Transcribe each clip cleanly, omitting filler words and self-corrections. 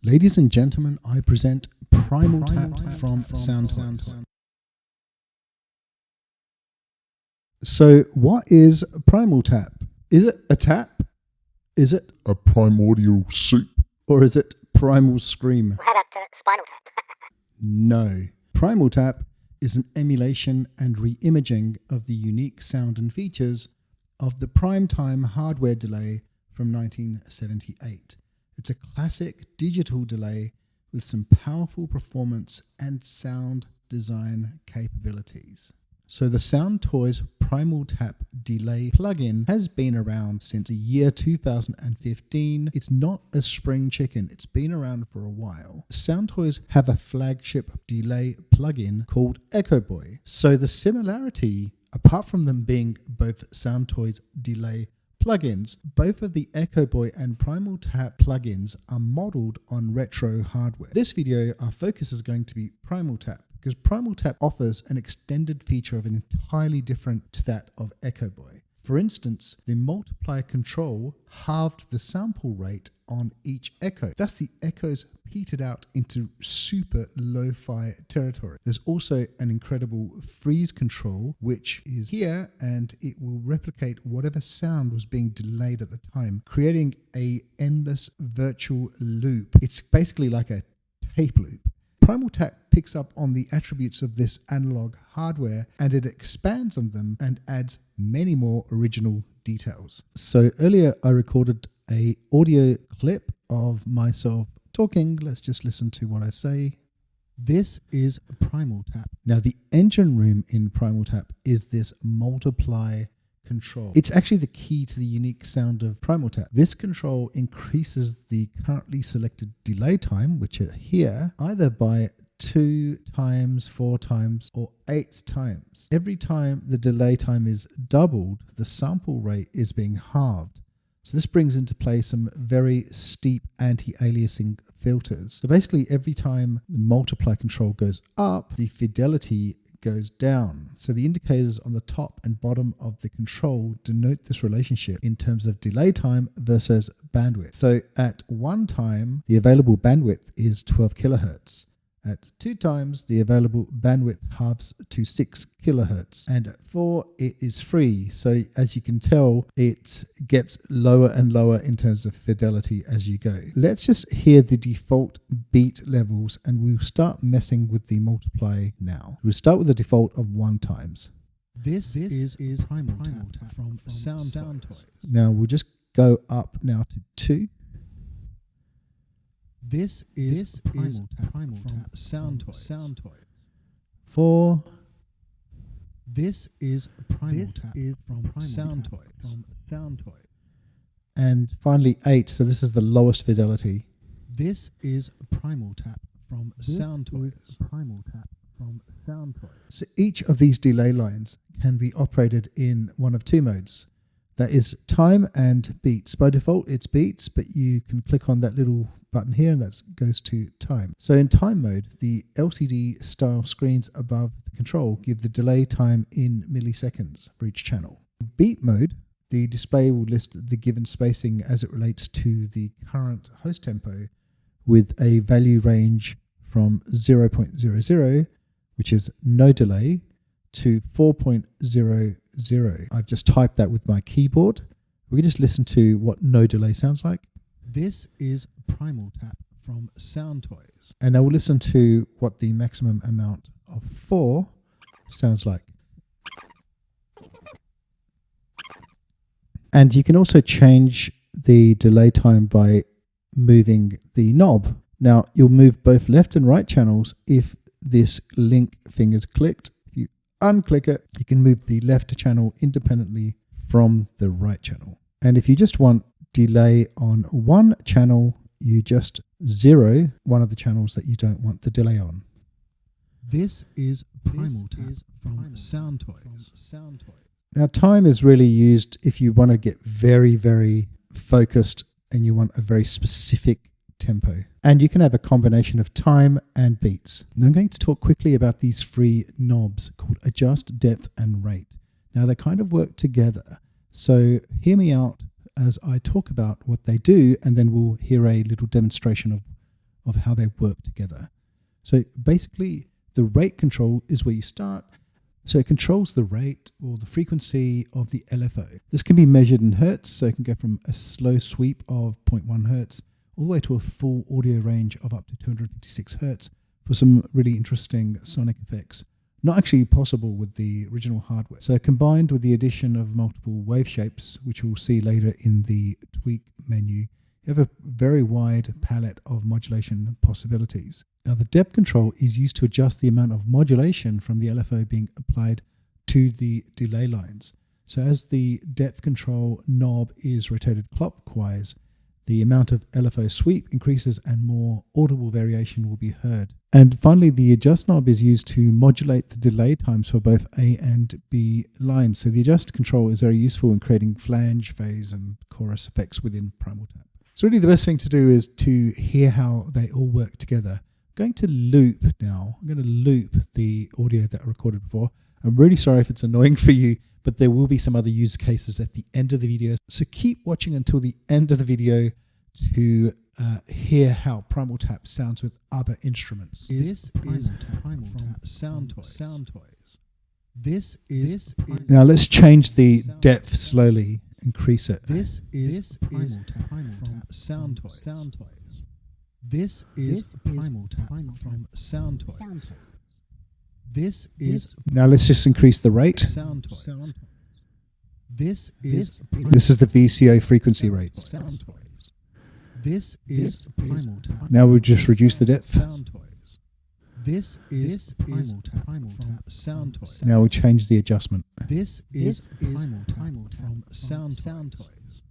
Ladies and gentlemen, I present PrimalTap from Soundtoys. So what is PrimalTap? Is it a tap? Is it a primordial soup? Or is it Primal Scream? Head up to Spinal Tap. No. PrimalTap is an emulation and re-imaging of the unique sound and features of the Prime Time hardware delay from 1978. It's a classic digital delay with some powerful performance and sound design capabilities. So the Soundtoys PrimalTap delay plugin has been around since the year 2015. It's not a spring chicken. It's been around for a while. Soundtoys have a flagship delay plugin called Echoboy. So the similarity, apart from them being both Soundtoys delay plugins, both of the Echoboy and PrimalTap plugins are modeled on retro hardware. This video, our focus is going to be PrimalTap, because PrimalTap offers an extended feature of an entirely different to that of Echoboy. For instance, the multiply control halved the sample rate on each echo. Thus, the echoes petered out into super lo-fi territory. There's also an incredible freeze control, which is here, and it will replicate whatever sound was being delayed at the time, creating a endless virtual loop. It's basically like a tape loop. PrimalTap picks up on the attributes of this analog hardware and it expands on them and adds many more original details. So earlier I recorded an audio clip of myself talking. Let's just listen to what I say. This is PrimalTap. Now the engine room in PrimalTap is this multiply control. It's actually the key to the unique sound of PrimalTap. This control increases the currently selected delay time, which are here, either by 2 times, 4 times, or 8 times. Every time the delay time is doubled, the sample rate is being halved. So this brings into play some very steep anti-aliasing filters. So basically every time the multiply control goes up, the fidelity goes down. So the indicators on the top and bottom of the control denote this relationship in terms of delay time versus bandwidth. So at 1 time, the available bandwidth is 12 kilohertz. At 2 times, the available bandwidth halves to 6 kilohertz. And at 4, it is free. So as you can tell, it gets lower and lower in terms of fidelity as you go. Let's just hear the default beat levels and we'll start messing with the multiply now. We'll start with the default of 1 times. This is PrimalTap from Soundtoys. Now we'll just go up now to 2. This is PrimalTap from Soundtoys. 4. This is PrimalTap from Soundtoys. And finally 8. So this is the lowest fidelity. This is PrimalTap from Soundtoys. So each of these delay lines can be operated in one of 2 modes. That is time and beats. By default, it's beats, but you can click on that little button here and that goes to time. So in time mode, the LCD style screens above the control give the delay time in milliseconds for each channel. In beat mode, the display will list the given spacing as it relates to the current host tempo with a value range from 0.00, which is no delay, to 4.00. I've just typed that with my keyboard. We can just listen to what no delay sounds like. This is PrimalTap from Soundtoys. And now we'll listen to what the maximum amount of 4 sounds like. And you can also change the delay time by moving the knob. Now you'll move both left and right channels if this link finger is clicked. If you unclick it, you can move the left channel independently from the right channel. And if you just want delay on one channel, you just 0 one of the channels that you don't want the delay on. This is PrimalTap from Soundtoys. Now time is really used if you want to get very, very focused and you want a very specific tempo. And you can have a combination of time and beats. Now I'm going to talk quickly about these free knobs called adjust, depth and rate. Now they kind of work together. So hear me out as I talk about what they do, and then we'll hear a little demonstration of how they work together. So basically, the rate control is where you start. So it controls the rate or the frequency of the LFO. This can be measured in hertz, so it can go from a slow sweep of 0.1 hertz all the way to a full audio range of up to 256 hertz for some really interesting sonic effects. Not actually possible with the original hardware. So combined with the addition of multiple wave shapes, which we'll see later in the tweak menu, you have a very wide palette of modulation possibilities. Now the depth control is used to adjust the amount of modulation from the LFO being applied to the delay lines. So as the depth control knob is rotated clockwise, the amount of LFO sweep increases and more audible variation will be heard. And finally, the adjust knob is used to modulate the delay times for both A and B lines. So the adjust control is very useful in creating flange, phase, and chorus effects within PrimalTap. So really the best thing to do is to hear how they all work together. I'm going to loop now. I'm going to loop the audio that I recorded before. I'm really sorry if it's annoying for you, but there will be some other use cases at the end of the video. So keep watching until the end of the video to hear how PrimalTap sounds with other instruments. This is PrimalTap from Soundtoys. This is now let's change the depth slowly, increase it. This is PrimalTap from Soundtoys. This is PrimalTap from Soundtoys. This is now let's just increase the rate. This is the VCO frequency rate. This is PrimalTap. Now we'll just reduce the depth. This is PrimalTap from Soundtoys. Now we change the adjustment. This is PrimalTap from Soundtoys.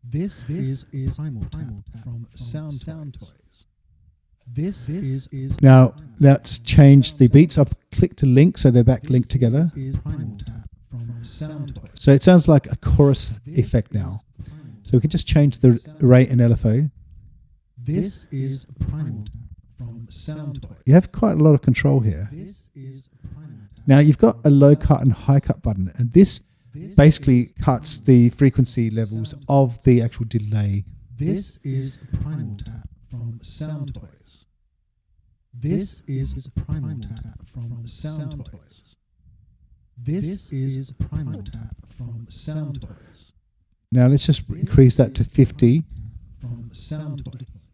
This is PrimalTap from Soundtoys. This is now let's change the beats. I've clicked to link so they're back linked together. So it sounds like a chorus effect now. So we can just change the rate and LFO. This is PrimalTap from Soundtoys. You have quite a lot of control here. Now you've got a low cut and high cut button, and this basically cuts the frequency levels of the actual delay. This is PrimalTap from Soundtoys. This is PrimalTap from Soundtoys. This is PrimalTap from Soundtoys. Now let's just increase that to 50. From Soundtoys.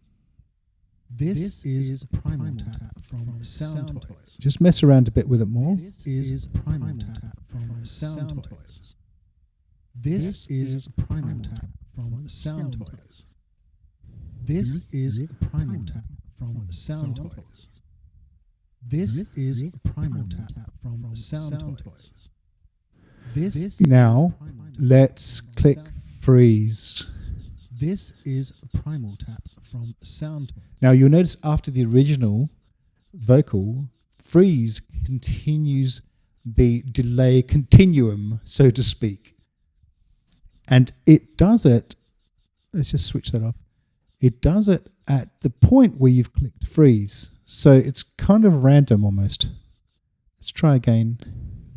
This is PrimalTap from Soundtoys. Just mess around a bit with it more. This is PrimalTap from Soundtoys. This is PrimalTap from Soundtoys. This is PrimalTap from Soundtoys. This is PrimalTap from Soundtoys. This now let's click freeze. This is PrimalTap from Soundtoys. Now you'll notice after the original vocal, freeze continues the delay continuum, so to speak. And it does it, let's just switch that off. It does it at the point where you've clicked freeze. So it's kind of random almost. Let's try again.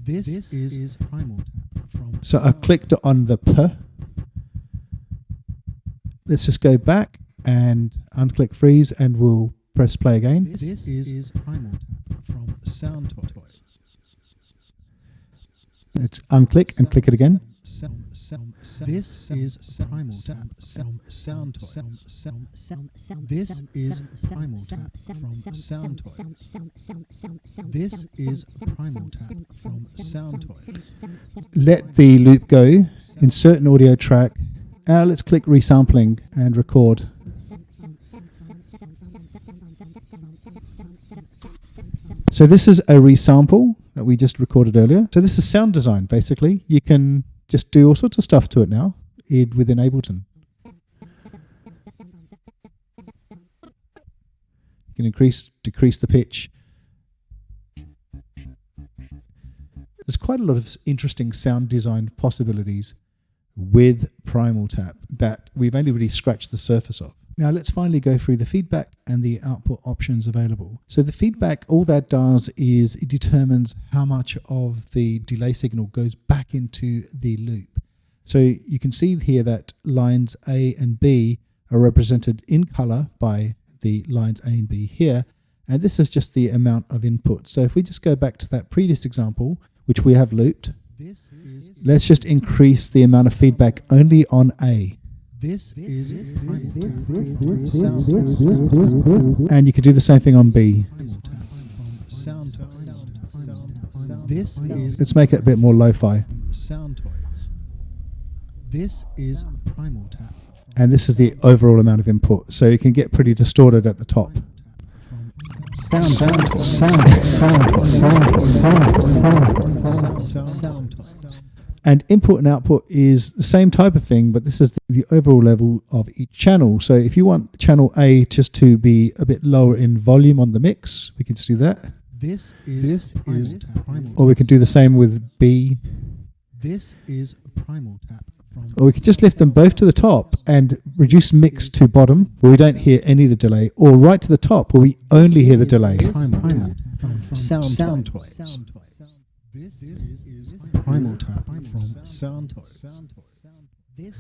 This is PrimalTap from So I clicked on the P. Let's just go back and unclick freeze and we'll press play again. This is PrimalTap from Soundtoys. Let's unclick and click it again. This is PrimalTap from Soundtoys. This is PrimalTap from Soundtoys. This is PrimalTap from Soundtoys. Let the loop go. Insert an audio track. Let's click resampling and record. So this is a resample that we just recorded earlier. So this is sound design, basically. You can just do all sorts of stuff to it now within Ableton. You can decrease the pitch. There's quite a lot of interesting sound design possibilities with PrimalTap that we've only really scratched the surface of. Now let's finally go through the feedback and the output options available. So the feedback, all that does is it determines how much of the delay signal goes back into the loop. So you can see here that lines A and B are represented in color by the lines A and B here. And this is just the amount of input. So if we just go back to that previous example, which we have looped, let's just increase the amount of feedback only on A. This is PrimalTap. And you could do the same thing on B. This is Let's make it a bit more lo-fi. Soundtoys. This is PrimalTap. And this is the overall amount of input. So you can get pretty distorted at the top. And input and output is the same type of thing, but this is the overall level of each channel. So if you want channel A just to be a bit lower in volume on the mix, we can just do that. This is PrimalTap. Or we can do the same with B. This is PrimalTap. Or we could just lift them both to the top and reduce mix to bottom, where we don't hear any of the delay, or right to the top, where we only hear the delay. Soundtoys. This is PrimalTap from Soundtoys.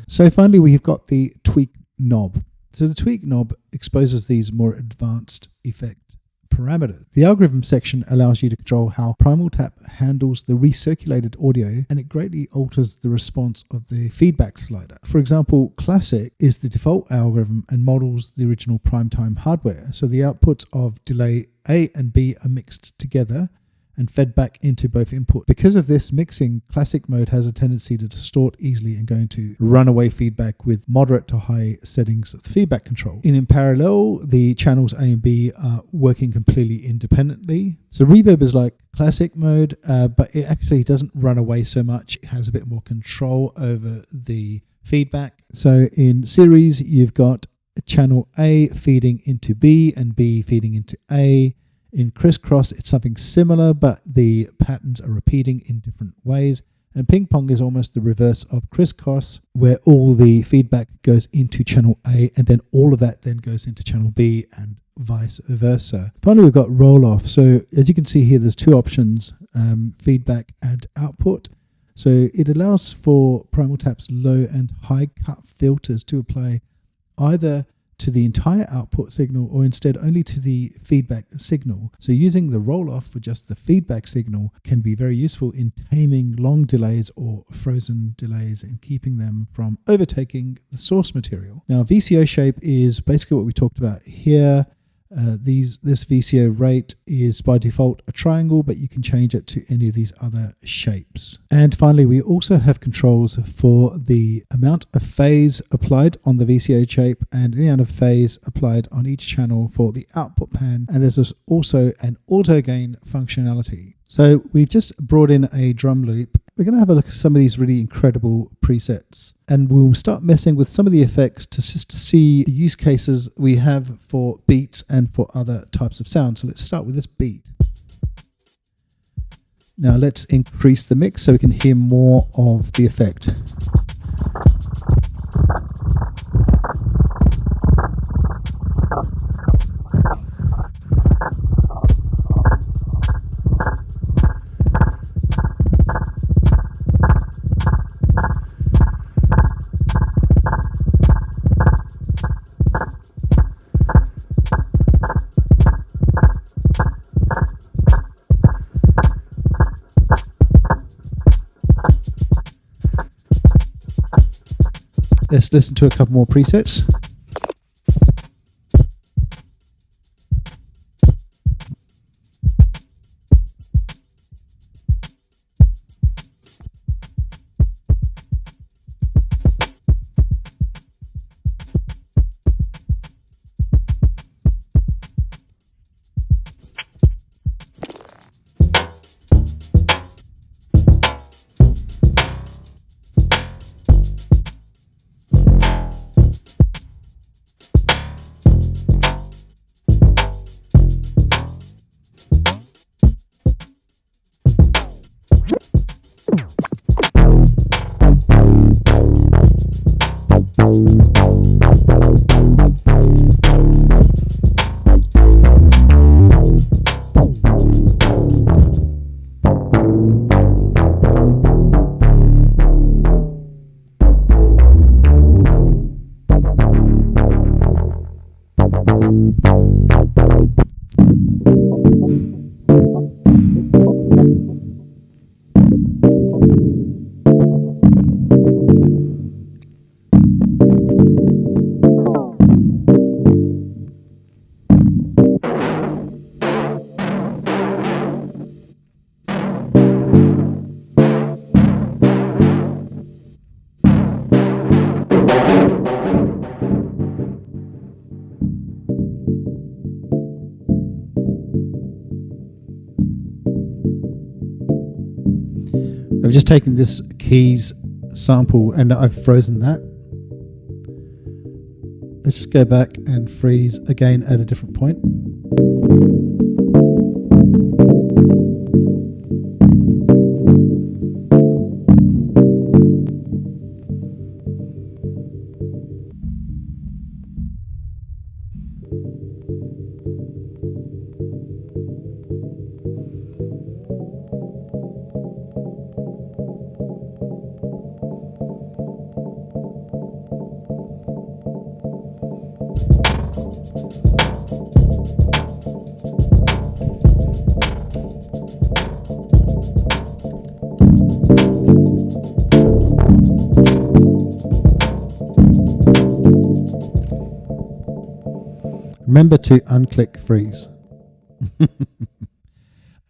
So finally, we've got the tweak knob. So the tweak knob exposes these more advanced effect parameters. The algorithm section allows you to control how PrimalTap handles the recirculated audio, and it greatly alters the response of the feedback slider. For example, Classic is the default algorithm and models the original PrimeTime hardware. So the outputs of delay A and B are mixed together and fed back into both input. Because of this mixing, Classic mode has a tendency to distort easily and go into runaway feedback with moderate to high settings of feedback control. In parallel, the channels A and B are working completely independently. So reverb is like Classic mode, but it actually doesn't run away so much. It has a bit more control over the feedback. So in series, you've got channel A feeding into B and B feeding into A. In crisscross, it's something similar, but the patterns are repeating in different ways. And ping pong is almost the reverse of crisscross, where all the feedback goes into channel A and then all of that then goes into channel B and vice versa. Finally, we've got roll-off. So as you can see here, there's two options, feedback and output. So it allows for PrimalTap's low and high cut filters to apply either to the entire output signal or instead only to the feedback signal. So using the roll-off for just the feedback signal can be very useful in taming long delays or frozen delays and keeping them from overtaking the source material. Now VCO shape is basically what we talked about here. This VCO rate is by default a triangle, but you can change it to any of these other shapes. And finally, we also have controls for the amount of phase applied on the VCO shape and the amount of phase applied on each channel for the output pan. And there's also an auto gain functionality. So we've just brought in a drum loop. We're going to have a look at some of these really incredible presets, and we'll start messing with some of the effects to just see the use cases we have for beats and for other types of sound. So let's start with this beat. Now let's increase the mix so we can hear more of the effect. Let's listen to a couple more presets. I've just taken this keys sample and I've frozen that. Let's just go back and freeze again at a different point. Remember to unclick freeze.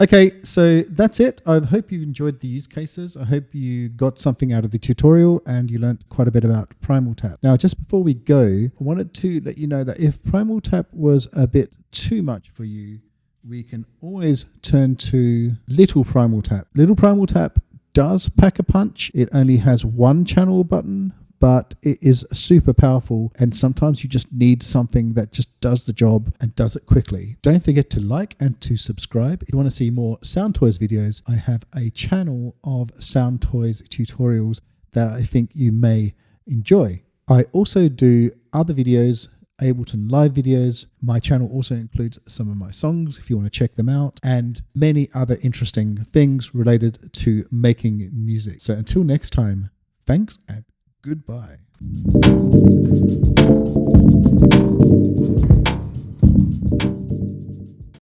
Okay, so that's it. I hope you enjoyed the use cases. I hope you got something out of the tutorial and you learned quite a bit about PrimalTap. Now, just before we go, I wanted to let you know that if PrimalTap was a bit too much for you, we can always turn to Little PrimalTap. Little PrimalTap does pack a punch. It only has one channel button, but it is super powerful, and sometimes you just need something that just does the job and does it quickly. Don't forget to like and to subscribe. If you want to see more Soundtoys videos, I have a channel of Soundtoys tutorials that I think you may enjoy. I also do other videos, Ableton Live videos. My channel also includes some of my songs if you want to check them out, and many other interesting things related to making music. So until next time, thanks and goodbye.